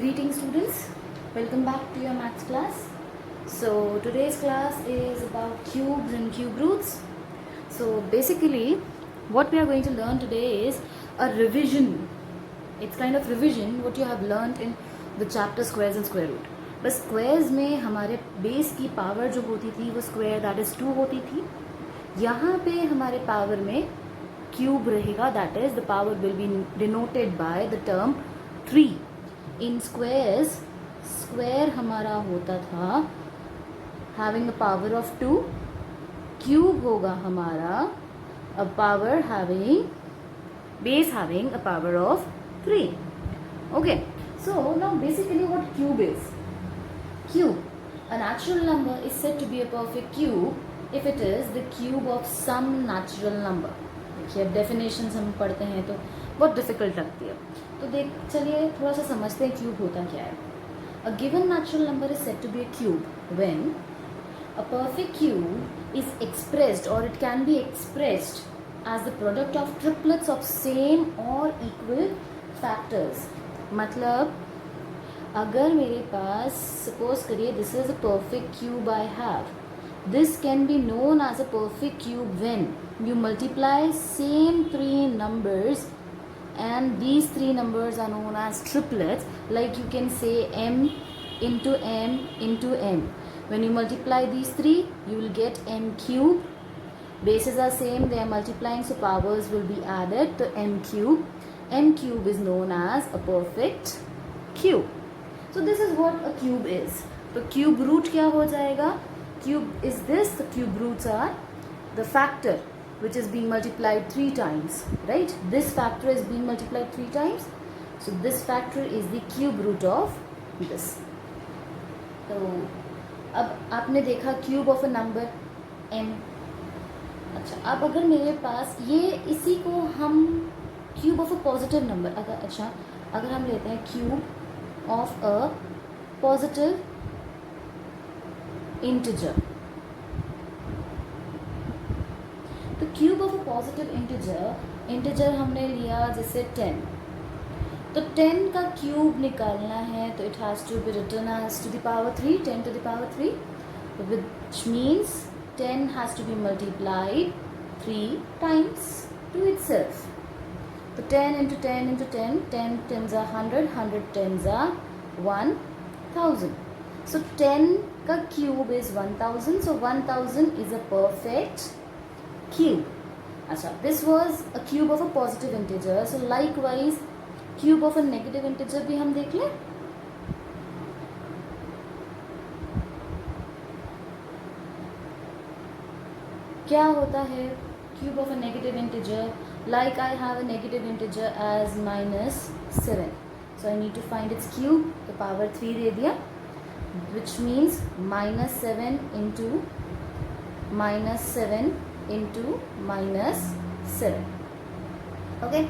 Greetings students, welcome back to your maths class. So today's class is about cubes and cube roots. So basically what we are going to learn today is a revision. It's kind of revision what you have learned in the chapter squares and square root. बस squares में हमारे base की power जो होती थी वो square that is 2 होती थी. यहाँ पे हमारे पावर में क्यूब रहेगा, that is the power will be denoted by the term 3. In squares square हमारा होता था having a power of 2, cube होगा हमारा a power having base having a power of 3. Okay, so now basically what cube is? Cube, a natural number is said to be a perfect cube if it is the cube of some natural number. देखिए अब definitions हम पढ़ते हैं तो बहुत difficult लगती है, तो चलिए थोड़ा सा समझते हैं क्यूब होता क्या है. A given natural number is said to be a cube when a perfect cube is expressed और it can be expressed as the product of triplets of same और इक्वल फैक्टर्स. मतलब अगर मेरे पास सपोज करिए this is a perfect cube I have, this can be known as a perfect cube when you multiply same 3 numbers and these 3 numbers are known as triplets. Like you can say m into m into m. When you multiply these 3 you will get m cube. Bases are same, they are multiplying, so powers will be added to m cube. M cube is known as a perfect cube. So this is what a cube is. तो cube root क्या हो जाएगा? Cube is this, the cube roots are the factor which is being multiplied 3 times, right? This factor is being multiplied 3 times, so this factor is the cube root of this. तो अब आपने देखा cube of a number m. अच्छा, अब अगर मेरे पास ये इसी को हम cube of a positive number अगर हम लेते हैं cube of a positive integer, तो cube of a positive integer हमने लिया जैसे 10, तो 10 का क्यूब निकालना है तो it has to be written as to the power 3, 10 to the power 3, which means 10 has to be multiplied 3 times to itself. तो 10 into 10 into 10, 10 tens are 100, 100 tens are 1000. So 10 का cube is 1000, so 1000 is a perfect cube. अच्छा, this was a cube of a positive integer. So likewise cube of a negative integer भी हम देख लें. क्या होता है cube of a negative integer? Like I have a negative integer as -7, so I need to find its cube. तो power 3 दे दिया, which means -7 into -7 into -7. Okay,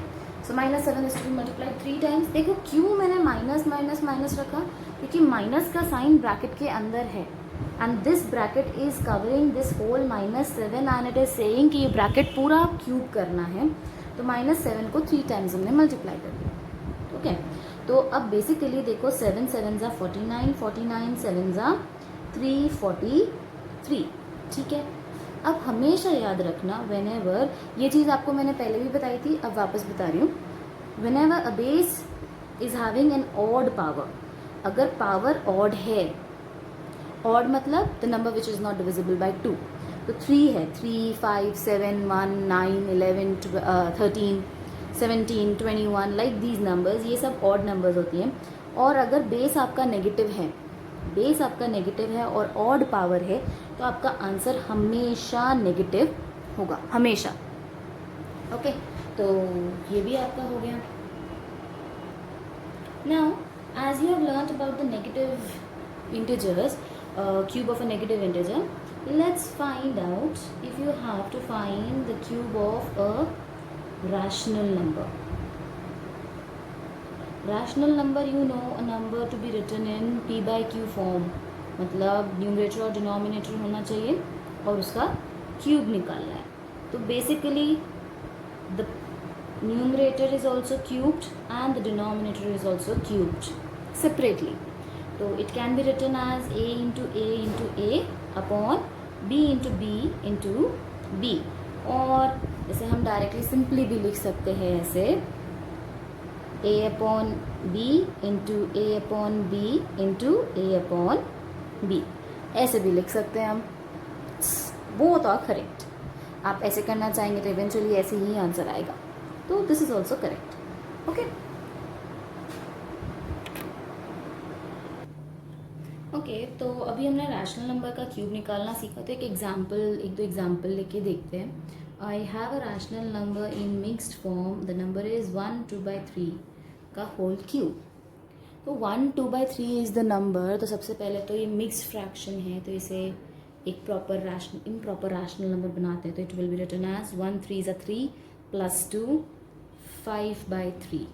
so -7 is to be multiplied 3 times. देखो क्यों मैंने minus minus minus रखा, क्योंकि minus का sign bracket के अंदर है and this bracket is covering this whole -7 and it is saying कि ये ब्रैकेट पूरा क्यूब करना है, तो -7 को 3 टाइम्स हमने मल्टीप्लाई कर दिया. ओके, तो अब बेसिकली देखो 7 7s are 49, 49 7s are 343. ठीक है, अब हमेशा याद रखना whenever, ये चीज़ आपको मैंने पहले भी बताई थी, अब वापस बता रही हूँ. whenever a base is having an odd power, अगर पावर ऑड है, ऑड मतलब the number which is not divisible by 2, तो 3 है, 3 5 7 1 9 11 13 17 21 लाइक दीज नंबर्स, ये सब ऑड नंबर्स होती हैं. और अगर बेस आपका नेगेटिव है और ऑड पावर है, तो आपका आंसर हमेशा नेगेटिव होगा, हमेशा. ओके, तो ये भी आपका हो गया. Now as you have learned about the negative integers, cube of a negative integer, let's find out if you have to find the cube of a rational number. Rational number, you know, a number to be written in p by q form, मतलब numerator और denominator होना चाहिए और उसका cube निकालना है. तो basically the numerator is also cubed and the denominator is also cubed. separately. So it can be written as a into a upon b into b into b, और इसे हम डायरेक्टली सिंपली भी लिख सकते हैं ऐसे a upon b into a upon b into a upon b, ऐसे भी लिख सकते हैं हम. Both are correct. आप ऐसे करना चाहेंगे तो इवेंचुअली ऐसे ही आंसर आएगा. तो this is also correct. Okay okay, तो अभी हमने रैशनल नंबर का क्यूब निकालना सीखा. तो एक दो एग्जाम्पल लेके देखते हैं. I have a rational number in mixed form. The number is 1 2/3 का होल क्यूब. तो 1 2/3 इज द नंबर. तो सबसे पहले तो ये मिक्स्ड फ्रैक्शन है, तो इसे एक इम्प्रॉपर रैशनल नंबर बनाते हैं. तो it will be written as 1 3 = 3 plus 2 5/3.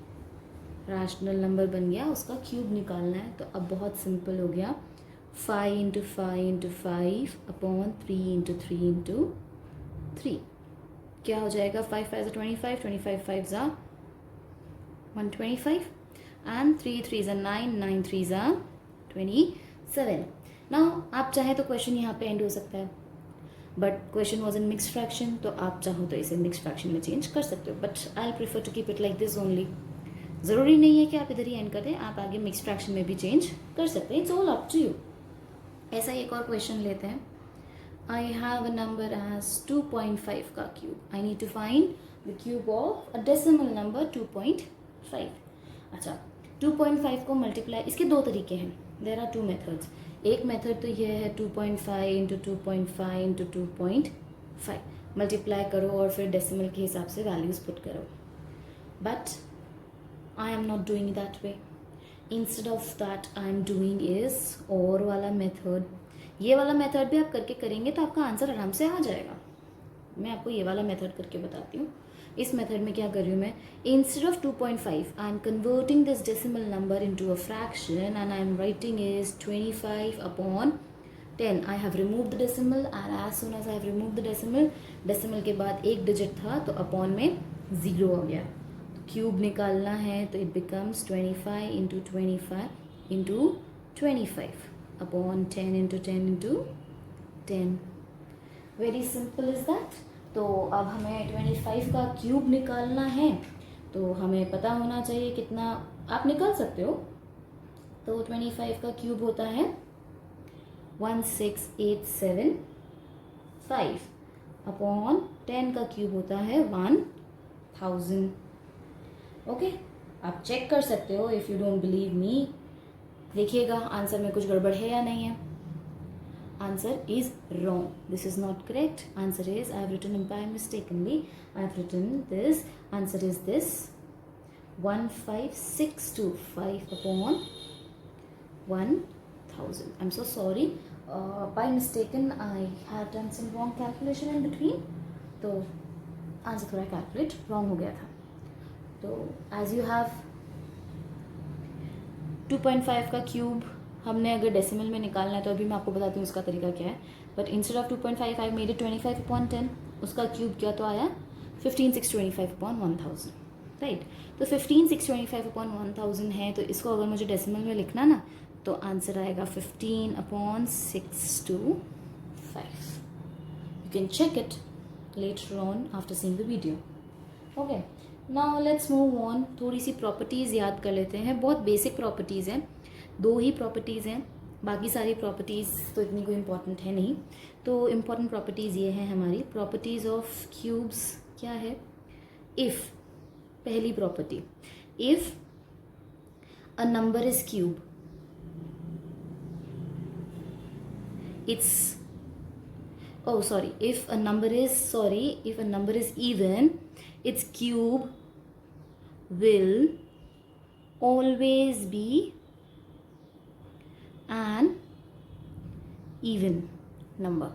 Rational number बन गया, उसका क्यूब निकालना है. तो अब बहुत सिंपल हो गया. 5 × 5 × 5 अपॉन 3 × 3 × 3 क्या हो जाएगा? 5 5 = 25, 25 5 = 125 एंड 3 3 = 9, 9 3 = 27. नाउ आप चाहे तो क्वेश्चन यहाँ पे एंड हो सकता है, but question was in mix fraction, तो आप चाहो तो इसे मिक्स फ्रैक्शन में चेंज कर सकते हो. But I prefer to keep it like this only. ज़रूरी नहीं है कि आप इधर ही एंड करें, आप आगे मिक्स फ्रैक्शन में भी चेंज कर सकते हैं. It's all up to you. ऐसा एक और क्वेश्चन लेते हैं. I have a number as 2.5 का cube. I need to find the cube of a decimal number 2.5. अच्छा, 2.5 को मल्टीप्लाई, इसके दो तरीके हैं. There are 2 methods. एक मेथड तो ये है 2.5 × 2.5 × 2.5. मल्टीप्लाई करो और फिर डेसिमल के हिसाब से वैल्यूज पुट करो. But I am not doing that way. Instead of that I am doing is और वाला मेथड. ये वाला मेथड भी आप करके करेंगे तो आपका आंसर आराम से आ जाएगा. मैं आपको ये वाला मेथड करके बताती हूँ. इस मेथड में क्या कर रही हूँ मैं? Instead of 2.5 I am converting this decimal number into a fraction and I am writing is 25 upon 10. I have remove the decimal and as soon as I have remove the decimal के बाद एक digit था तो upon में 0 आ गया. Cube निकालना है तो it becomes 25 × 25 × 25 upon 10 × 10 × 10. Very simple is that. तो अब हमें 25 का क्यूब निकालना है, तो हमें पता होना चाहिए कितना. आप निकाल सकते हो. तो 25 का क्यूब होता है 16875 अपॉन 10 का क्यूब होता है 1000. ओके, आप चेक कर सकते हो. If you don't believe me, देखिएगा आंसर में कुछ गड़बड़ है या नहीं है. Answer is wrong. This is not correct. Answer is, I have written by mistakenly, I have written this. Answer is this 15625 upon 1000. I am so sorry. By mistaken I have done some wrong calculation in between, तो answer थोड़ा calculate wrong हो गया था. तो as you have 2.5 का cube हमने अगर decimal में निकालना है तो अभी मैं आपको बताती हूँ उसका तरीका क्या है. But instead of 2.5 I made it 25 upon 10. उसका क्यूब क्या तो आया 15625 अपॉन 1000. राइट. तो 15625 अपॉन 1000 है, तो इसको अगर मुझे डेसिमल में लिखना ना तो आंसर आएगा 15 upon 625. You can check it later on after seeing the video. Okay, now let's move on. थोड़ी सी प्रॉपर्टीज़ याद कर लेते हैं. बहुत बेसिक प्रॉपर्टीज़ हैं, 2 ही प्रॉपर्टीज़ हैं. बाकी सारी प्रॉपर्टीज़ तो इतनी कोई इम्पॉर्टेंट है नहीं. तो इम्पॉर्टेंट प्रॉपर्टीज़ ये हैं हमारी. प्रॉपर्टीज़ ऑफ क्यूब्स क्या है? इफ़, पहली property, if a number is cube, it's if a number is even, its cube will always be an even number.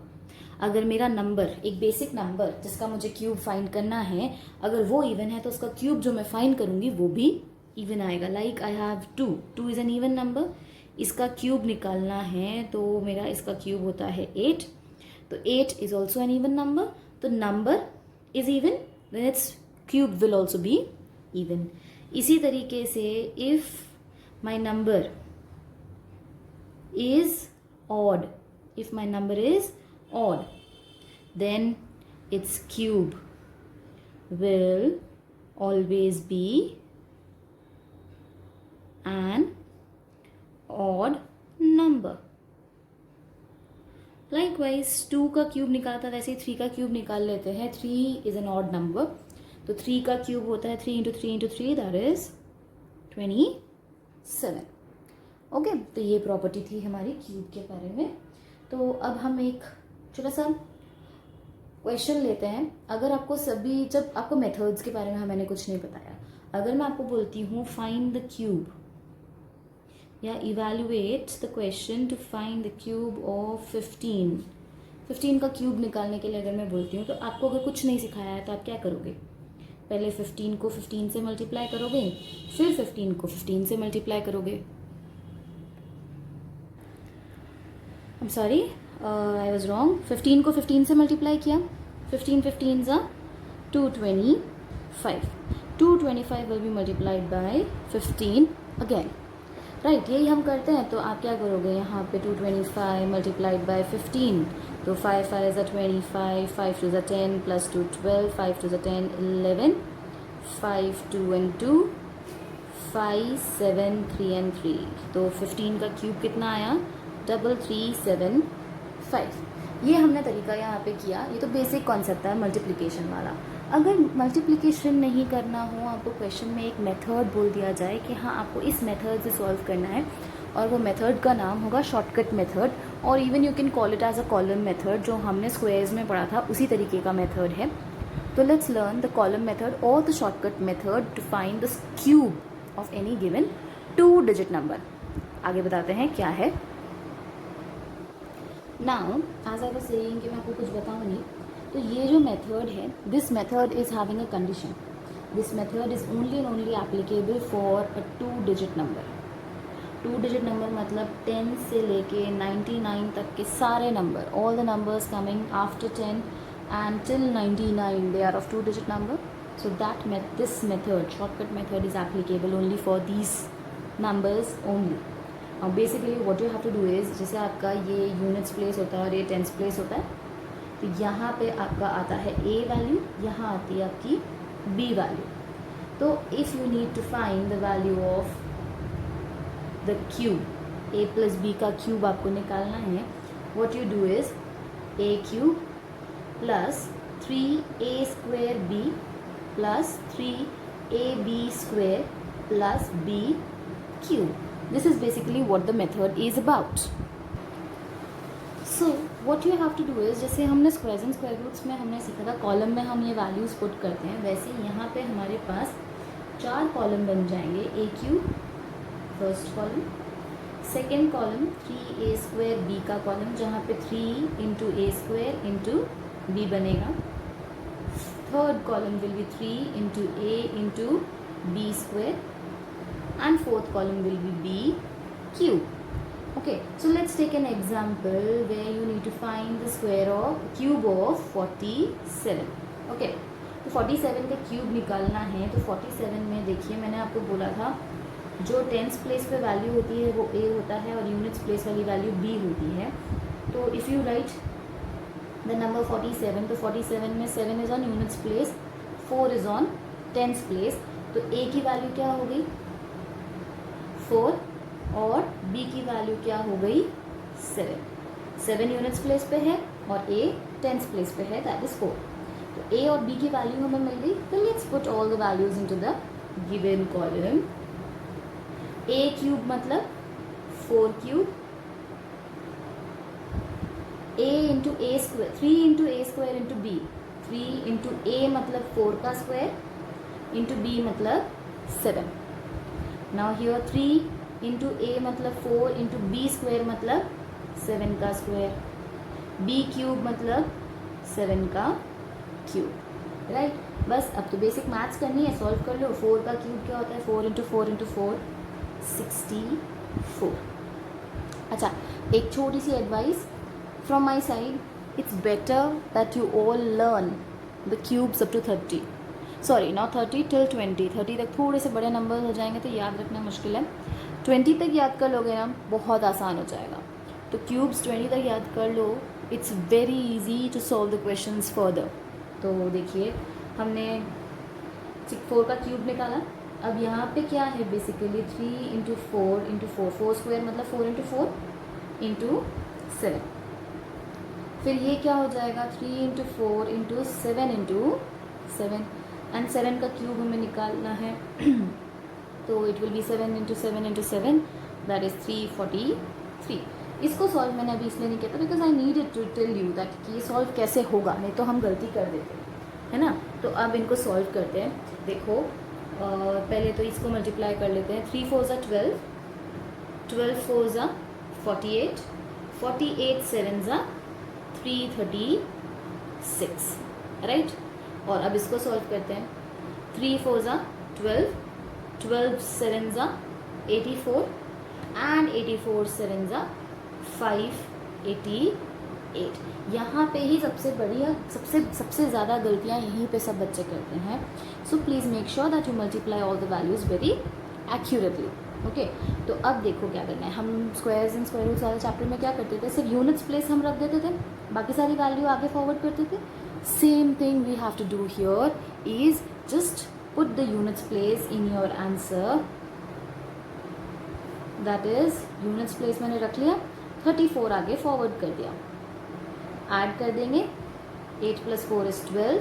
अगर मेरा नंबर, एक बेसिक नंबर जिसका मुझे क्यूब फाइंड करना है, अगर वो इवन है तो उसका क्यूब जो मैं फाइंड करूँगी वो भी इवन आएगा. Like I have 2 is an even number. इसका क्यूब निकालना है तो मेरा इसका क्यूब होता है 8. तो 8 is also an even number. तो number is even, then its cube will also be even. इसी तरीके से if my number is odd, if my number is odd, then its cube will always be an odd number. Likewise 2 का cube निकाला था, वैसे ही 3 का cube निकाल लेते हैं. 3 is an odd number, तो 3 का क्यूब होता है 3 into 3 into 3, that is 27. Okay, तो ये प्रॉपर्टी थी हमारी क्यूब के बारे में. तो अब हम एक छोटा सा क्वेश्चन लेते हैं. अगर आपको जब आपको मेथड्स के बारे में मैंने कुछ नहीं बताया, अगर मैं आपको बोलती हूँ फाइंड द क्यूब या evaluate the question to find the cube of 15 का क्यूब निकालने के लिए अगर मैं बोलती हूँ, तो आपको अगर कुछ नहीं सिखाया है तो आप क्या करोगे? पहले 15 को 15 से मल्टीप्लाई करोगे, फिर 15 को 15 से मल्टीप्लाई करोगे. I am sorry, I was wrong. 15 को 15 से मल्टीप्लाई किया, 15 15 ज़ा 225. 225 will be multiplied by 15 again, right. यही हम करते हैं. तो आप क्या करोगे यहाँ पे 225 मल्टीप्लाइड बाय 15, तो 5 5 ज़ा 25, 5 2 ज़ा 10 प्लस 2 12, 5 2 ज़ा 10 11, 5 2 and 2 5 7 3 and 3. तो 15 का क्यूब कितना आया? 3375. ये हमने तरीका यहाँ पे किया. ये तो बेसिक कॉन्सेप्ट है मल्टीप्लिकेशन वाला. अगर मल्टीप्लिकेशन नहीं करना हो, आपको क्वेश्चन में एक मेथड बोल दिया जाए कि हाँ आपको इस मेथड से सॉल्व करना है, और वो मेथड का नाम होगा शॉर्टकट मेथड, और even you can call it as a column method, जो हमने स्क्वायर्स में पढ़ा था उसी तरीके का मेथड है. तो let's learn the column method और the shortcut method to find the cube of any given 2 digit number. आगे बताते हैं क्या है. Now as I was saying कि मैं आपको कुछ बताऊँ नहीं, तो ये जो मेथड है, this method is having a condition. This method is only and only applicable for a 2 digit number. 2 digit number मतलब 10 से लेके 99 तक के सारे number, all the numbers coming after 10 and till 99 they are of 2 digit number. So this method, shortcut method, is applicable only for these numbers only. Now basically what you have to do is, जैसे आपका ये units place होता है और ये tens place होता है, तो यहाँ पे आपका आता है a वैल्यू, यहाँ आती है आपकी b वैल्यू. तो if you need to find the value of the cube, a plus b का क्यूब आपको निकालना है, what you do is a cube plus 3a square b plus 3ab square plus b cube. This is basically what the method is about. So what you have to do is, जैसे हमने squares and square roots में हमने सीखा था column में हम ये values put करते हैं, वैसे यहाँ पे हमारे पास 4 कॉलम बन जाएंगे. a cube first column, second column 3a square b का कॉलम, जहाँ पे 3 into a square into b बनेगा. Third column will be 3 into a into b square, and fourth column will be b cube. Okay, so let's take an example where you need to find the square of cube of 47. Okay, तो 47 का cube निकालना है. तो 47 में देखिए मैंने आपको बोला था जो टेंस प्लेस पे वैल्यू होती है वो a होता है और यूनिट्स प्लेस वाली वैल्यू b होती है. तो if you right the number 47, तो 47 में 7 is on units place, 4 is on tens place. तो a की वैल्यू क्या हो गई? 4, और b की वैल्यू क्या हो गई? 7 यूनिट्स प्लेस पे है और a टेंस प्लेस पे है, दैट इज 4. तो a और b की वैल्यू हमें मिल गई. तो let's put all the values into the given column. a cube मतलब 4 cube, a into a square, 3 into a square into b, 3 into a मतलब 4 का स्क्वायर इंटू b मतलब 7. नाउ हियर 3 इंटू a मतलब 4 into b square मतलब 7 का square, b cube मतलब 7 का cube, right. बस अब तो बेसिक मैथ्स करनी है, सॉल्व कर लो. 4 का क्यूब क्या होता है? 4 इंटू 4 इंटू 4 64. अच्छा, एक छोटी सी advice from my side, it's better that you all learn the cubes up to 30, sorry not 30 till 20. 30 तक थोड़े से बड़े नंबर हो जाएंगे तो याद रखना मुश्किल है. 20 तक याद कर लोगे ना, बहुत आसान हो जाएगा. तो क्यूब्स 20 तक याद कर लो. It's very easy to solve the questions further. तो देखिए हमने 4 का क्यूब निकाला. अब यहाँ पे क्या है बेसिकली 3 इंटू 4 4 स्क्वायर मतलब 4 इंटू 4 इंटू 7. फिर ये क्या हो जाएगा 3 इंटू 4 इंटू 7 इंटू 7 एंड 7 का क्यूब हमें निकालना है. तो it will be 7 into 7 into 7 that is 343. इसको सॉल्व मैंने अभी इसलिए नहीं किया था because I needed to tell you that कि ये सॉल्व कैसे होगा, नहीं तो हम गलती कर देते है ना. तो अब इनको सॉल्व करते हैं. देखो पहले तो इसको मल्टीप्लाई कर लेते हैं. 3 4 12, 12 4 48, 48 7 336 राइट. और अब इसको सॉल्व करते हैं. 3 4 12, 12 7 84 एंड 84 7 588. यहाँ पे ही सबसे बढ़िया सबसे ज़्यादा गलतियाँ यहीं पे सब बच्चे करते हैं. So please make sure that you multiply all the values very accurately. Okay. तो अब देखो क्या करना है. हम स्क्वायर्स एंड स्क्वायर रूट्स वाले चैप्टर में क्या करते थे, सिर्फ यूनिट्स प्लेस हम रख देते थे, बाकी सारी वैल्यू आगे फॉरवर्ड करते थे. Same thing we have to do here is just put the units place in your answer. That is units place मैंने रख लिया, 34 आगे फॉरवर्ड कर दिया. ऐड कर देंगे. 8 + 4 is 12,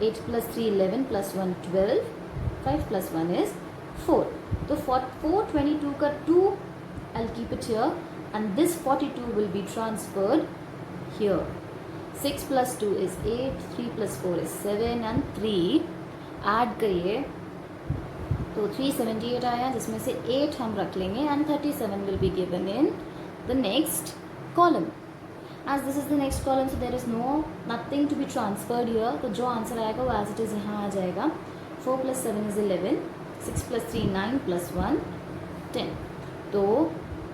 8 + 3 11 + 1 12, 5 + 1 is 4. तो 422 का 2 I'll keep it here and this 42 will be transferred here. 6 + 2 is 8, 3 + 4 is 7 and 3 add करिए तो 378 आया, जिसमें से 8 हम रख लेंगे and 37 will be given in the next column. As this is the next column, so there is nothing to be transferred here. तो जो आंसर आएगा वो as it is यहाँ आ जाएगा. 4 + 7 is 11, 6 + 3 9 + 1 10. तो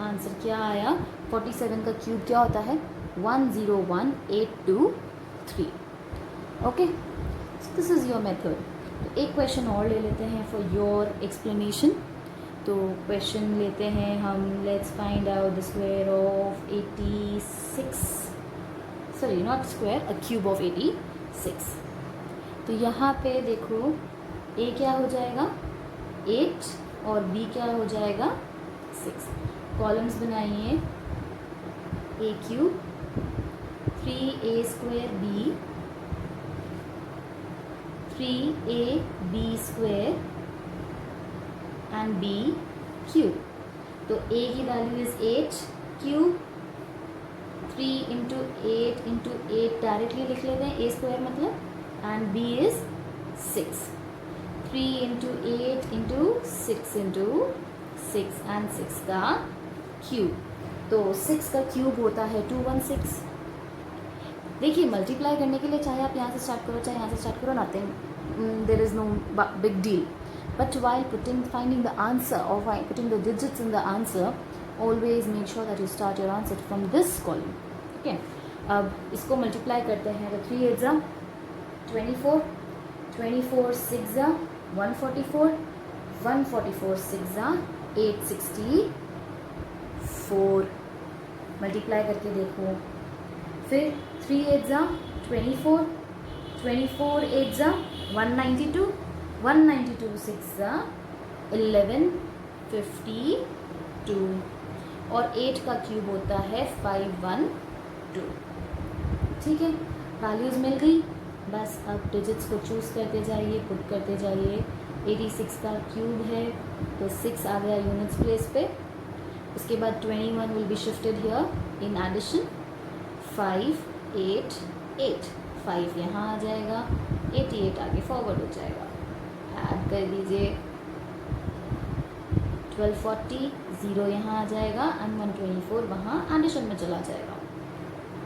आंसर क्या आया, 47 का क्यूब क्या होता है 101823. Okay. So this is your method. तो एक क्वेश्चन और ले लेते हैं फॉर योर एक्सप्लेनेशन. तो क्वेश्चन लेते हैं हम. Let's find out the square of 86, sorry not square, a cube of 86. तो यहाँ पे देखो ए क्या हो जाएगा 8 और बी क्या हो जाएगा 6. कॉलम्स बनाइए. A cube 3a² b 3ab² and b cube. तो a की value is 8 cube. 3 into 8 into 8 directly लिख लेते हैं, a² मतलब, and b is 6. 3 into 8 into 6 into 6 and 6 का क्यूब. तो 6 का क्यूब होता है 216. देखिए मल्टीप्लाई करने के लिए चाहे आप यहाँ से स्टार्ट करो चाहे यहाँ से स्टार्ट करो, nothing, there is no big deal. But while finding the answer or putting the digits in the answer, always make sure that you start your answer from this column. Okay. अब इसको multiply करते हैं. तो 3 8 24, 24 6 144, 144 6 864. Multiply करके देखो. फिर 3 8 24, 24 8 192, 192 6 1152 और 8 का क्यूब होता है 512. ठीक है, वैल्यूज़ मिल गई. बस अब डिजिट्स को चूज़ करते जाइए, पुट करते जाइए. 86 का क्यूब है तो 6 आ गया यूनिट्स प्लेस पे. उसके बाद 21 will be shifted here in addition. 5 8 8, 5 यहाँ आ जाएगा, 88 आगे फॉरवर्ड हो जाएगा. ऐड कर दीजिए. 1240 0 यहाँ आ जाएगा एंड 124 वहाँ एडिशन में चला जाएगा.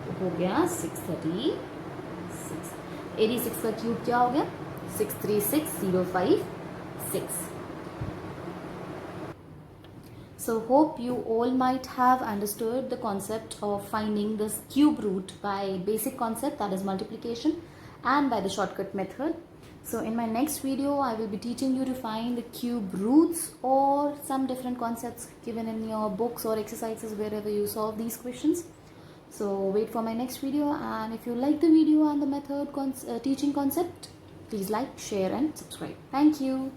तो हो गया 636. 86 का क्यूब क्या हो गया 636056. So hope you all might have understood the concept of finding this cube root by basic concept, that is multiplication, and by the shortcut method. So in my next video, I will be teaching you to find the cube roots or some different concepts given in your books or exercises wherever you solve these questions. So wait for my next video, and if you like the video and the method teaching concept, please like, share and subscribe. Thank you.